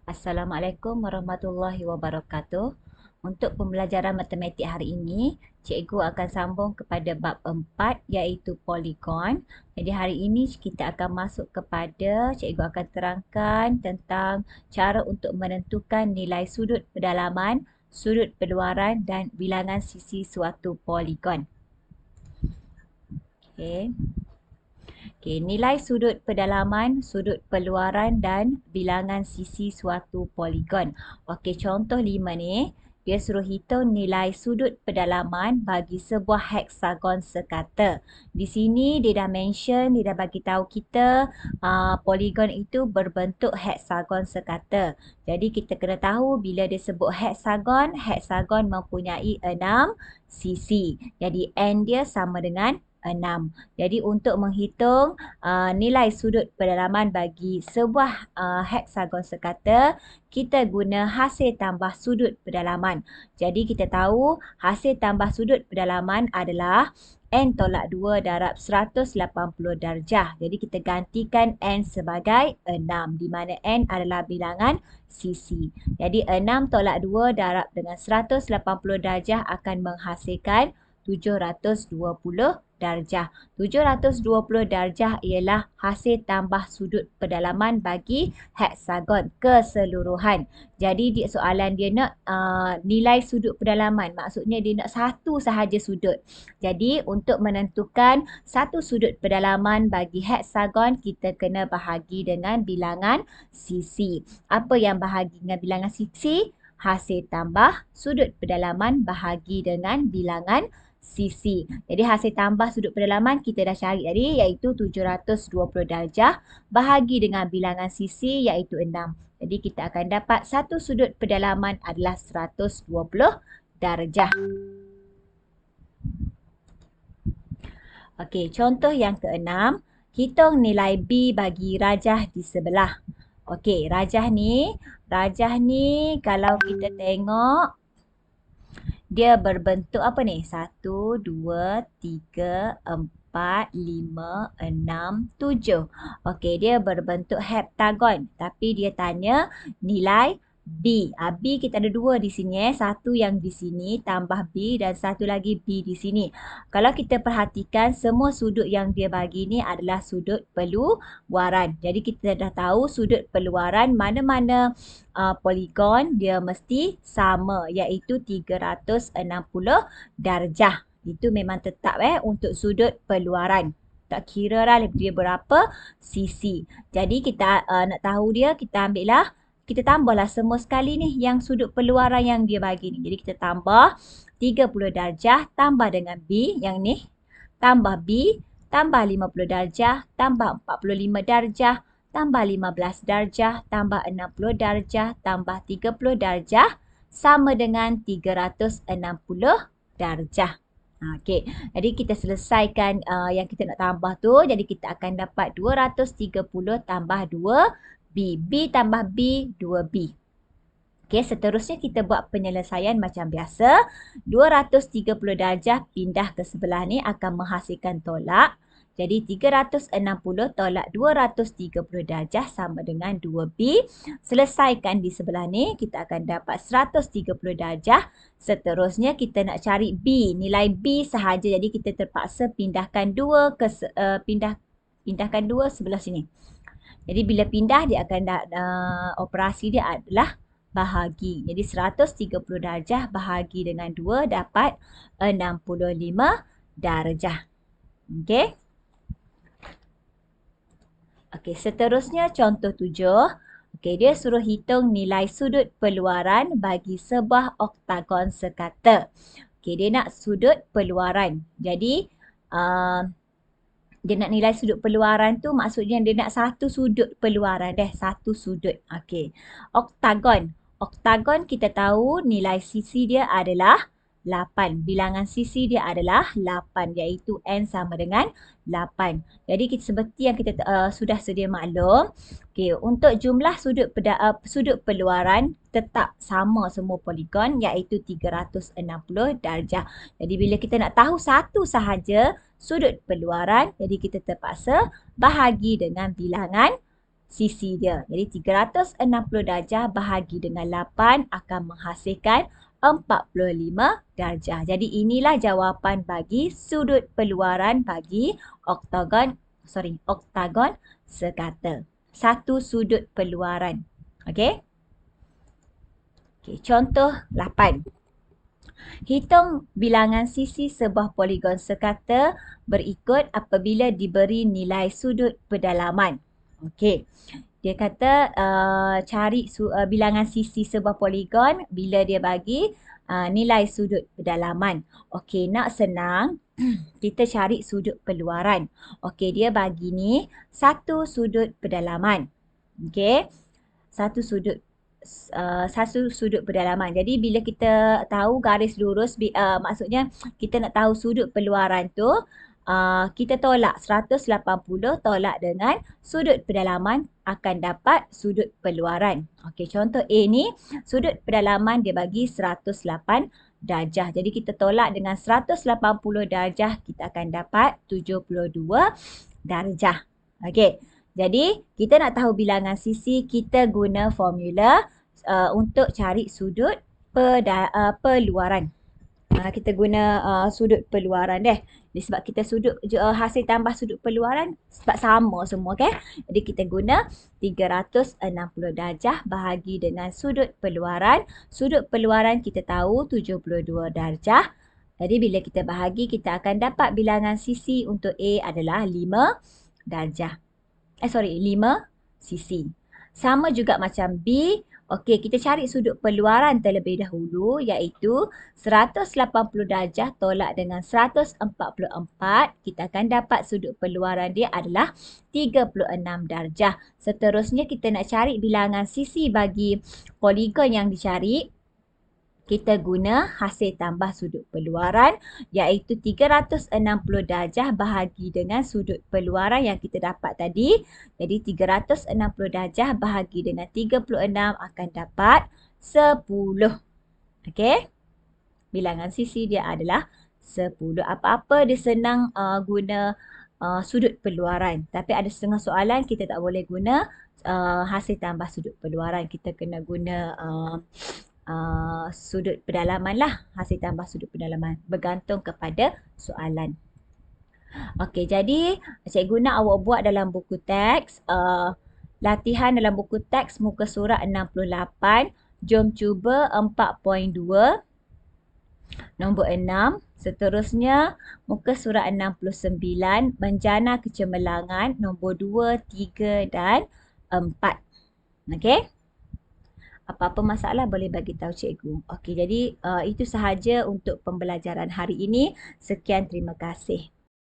Assalamualaikum warahmatullahi wabarakatuh. Untuk pembelajaran matematik hari ini, cikgu akan sambung kepada bab 4 iaitu poligon. Jadi hari ini kita akan masuk kepada, cikgu akan terangkan tentang cara untuk menentukan nilai sudut pedalaman, sudut peluaran dan bilangan sisi suatu poligon. Okey. Okey, nilai sudut pedalaman, sudut peluaran dan bilangan sisi suatu poligon. Okey, contoh 5 ni, dia suruh hitung nilai sudut pedalaman bagi sebuah heksagon sekata. Di sini dia dah mention, dia dah bagi tahu kita poligon itu berbentuk heksagon sekata. Jadi kita kena tahu bila dia sebut heksagon, heksagon mempunyai 6 sisi. Jadi N dia sama dengan 6. Jadi untuk menghitung nilai sudut pedalaman bagi sebuah heksagon sekata, kita guna hasil tambah sudut pedalaman. Jadi kita tahu hasil tambah sudut pedalaman adalah N tolak 2 darab 180 darjah. Jadi kita gantikan N sebagai 6, di mana N adalah bilangan sisi. Jadi 6 tolak 2 darab dengan 180 darjah akan menghasilkan 720 darjah. 720 darjah ialah hasil tambah sudut pedalaman bagi heksagon keseluruhan. Jadi di soalan dia nak nilai sudut pedalaman. Maksudnya dia nak satu sahaja sudut. Jadi untuk menentukan satu sudut pedalaman bagi heksagon, kita kena bahagi dengan bilangan sisi. Apa yang bahagi dengan bilangan sisi? Hasil tambah sudut pedalaman bahagi dengan bilangan sisi. Jadi hasil tambah sudut pedalaman kita dah cari tadi iaitu 720 darjah bahagi dengan bilangan sisi iaitu 6. Jadi kita akan dapat satu sudut pedalaman adalah 120 darjah. Okey, contoh yang keenam, hitung nilai B bagi rajah di sebelah. Okey, rajah ni kalau kita tengok dia berbentuk apa ni? 1, 2, 3, 4, 5, 6, 7. Okey, dia berbentuk heptagon. Tapi dia tanya nilai B. B kita ada dua di sini. Satu yang di sini tambah B dan satu lagi B di sini. Kalau kita perhatikan semua sudut yang dia bagi ni adalah sudut peluaran. Jadi kita dah tahu sudut peluaran mana-mana poligon dia mesti sama iaitu 360 darjah. Itu memang tetap untuk sudut peluaran. Tak kira lah dia berapa sisi. Jadi kita nak tahu dia, kita tambahlah semua sekali ni yang sudut peluaran yang dia bagi ni. Jadi kita tambah 30 darjah tambah dengan B yang ni. Tambah B, tambah 50 darjah, tambah 45 darjah, tambah 15 darjah, tambah 60 darjah, tambah 30 darjah, sama dengan 360 darjah. Okey, jadi kita selesaikan yang kita nak tambah tu. Jadi kita akan dapat 230 tambah 2B. B tambah B, 2B. Okey, seterusnya kita buat penyelesaian macam biasa. 230 darjah pindah ke sebelah ni akan menghasilkan tolak. Jadi 360 tolak 230 darjah sama dengan 2B. Selesaikan di sebelah ni, kita akan dapat 130 darjah. Seterusnya kita nak cari B, nilai B sahaja. Jadi kita terpaksa pindahkan 2 ke pindahkan 2 sebelah sini. Jadi bila pindah dia akan operasi dia adalah bahagi. Jadi 130 darjah bahagi dengan 2 dapat 65 darjah. Okey. Okey, seterusnya contoh 7. Okey, dia suruh hitung nilai sudut peluaran bagi sebuah oktagon sekata. Okey, dia nak sudut peluaran. Jadi dia nak nilai sudut peluaran tu maksudnya dia nak satu sudut peluaran satu sudut. Okey. Oktagon. Oktagon kita tahu nilai sisi dia adalah 8. Bilangan sisi dia adalah 8 iaitu N sama dengan 8. Jadi seperti yang kita sudah sedia maklum, okay, untuk jumlah sudut peluaran tetap sama semua poligon iaitu 360 darjah. Jadi bila kita nak tahu satu sahaja sudut peluaran, jadi kita terpaksa bahagi dengan bilangan sisi dia. Jadi 360 darjah bahagi dengan 8 akan menghasilkan 45 darjah. Jadi inilah jawapan bagi sudut peluaran bagi oktagon sekata. Satu sudut peluaran. Okey? Okey, contoh 8. Hitung bilangan sisi sebuah poligon sekata berikut apabila diberi nilai sudut pedalaman. Okey. Dia kata cari bilangan sisi sebuah poligon bila dia bagi nilai sudut pedalaman. Okey, nak senang kita cari sudut peluaran. Okey, dia bagi ni satu sudut pedalaman. Okey. Satu sudut pedalaman. Jadi bila kita tahu garis lurus, maksudnya kita nak tahu sudut peluaran tu, kita tolak 180 tolak dengan sudut pedalaman akan dapat sudut peluaran. Okey, contoh A ni sudut pedalaman dia bagi 108 darjah. Jadi kita tolak dengan 180 darjah, kita akan dapat 72 darjah. Okey. Jadi kita nak tahu bilangan sisi, kita guna formula untuk cari sudut peluaran. Kita guna sudut peluaran deh. Sebab kita hasil tambah sudut peluaran sebab sama semua, okay? Jadi kita guna 360 darjah bahagi dengan sudut peluaran. Sudut peluaran kita tahu 72 darjah. Jadi bila kita bahagi, kita akan dapat bilangan sisi untuk A adalah 5 darjah. 5 sisi. Sama juga macam B. Okey, kita cari sudut peluaran terlebih dahulu iaitu 180 darjah tolak dengan 144. Kita akan dapat sudut peluaran dia adalah 36 darjah. Seterusnya kita nak cari bilangan sisi bagi poligon yang dicari. Kita guna hasil tambah sudut peluaran iaitu 360 darjah bahagi dengan sudut peluaran yang kita dapat tadi. Jadi 360 darjah bahagi dengan 36 akan dapat 10. Okey? Bilangan sisi dia adalah 10. Apa-apa dia senang guna sudut peluaran. Tapi ada setengah soalan kita tak boleh guna hasil tambah sudut peluaran. Kita kena guna sudut pedalaman lah, hasil tambah sudut pedalaman, bergantung kepada soalan. Okey, jadi cikgu nak awak buat dalam buku teks, latihan dalam buku teks muka surat 68. Jom cuba 4.2 nombor 6. Seterusnya muka surat 69 menjana kecemerlangan nombor 2, 3 dan 4. Okey? Apa-apa masalah boleh bagi tahu cikgu. Okey, jadi itu sahaja untuk pembelajaran hari ini. Sekian, terima kasih.